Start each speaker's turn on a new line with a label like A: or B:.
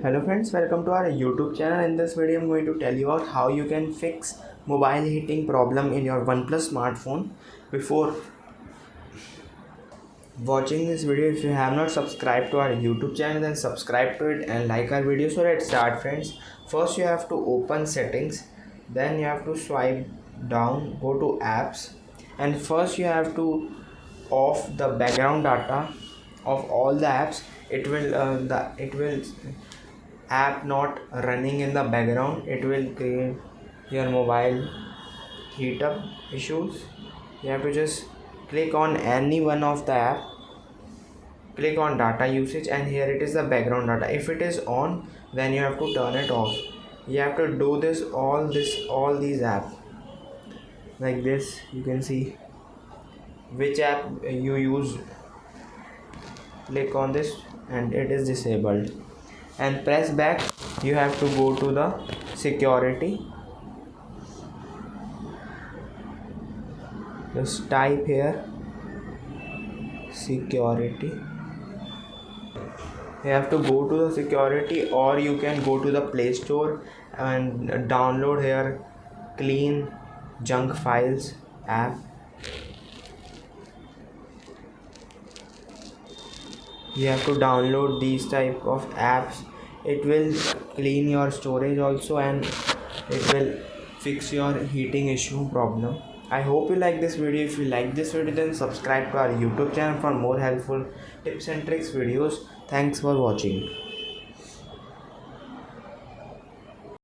A: Hello friends, welcome to our YouTube channel. In this video I'm going to tell you about how you can fix mobile heating problem in your OnePlus smartphone. Before watching this video, if you have not subscribed to our YouTube channel, then subscribe to it and like our video. So let's start friends. First you have to open settings, then you have to swipe down, go to apps, and first you have to off the background data of all the apps. It will app not running in the background. It will create your mobile heat up issues. You have to just click on any one of the app, click on data usage, and here it is the background data. If it is on, then you have to turn it off. You have to do all these apps like this. You can see which app you use, click on this and it is disabled, and press back. You have to go to the security, just type here security. You have to go to the security, or you can go to the Play Store and download here clean junk files app. You have to download these type of apps. It will clean your storage also, and it will fix your heating issue problem. I hope you like this video. If you like this video, then subscribe to our YouTube channel for more helpful tips and tricks videos. Thanks for watching.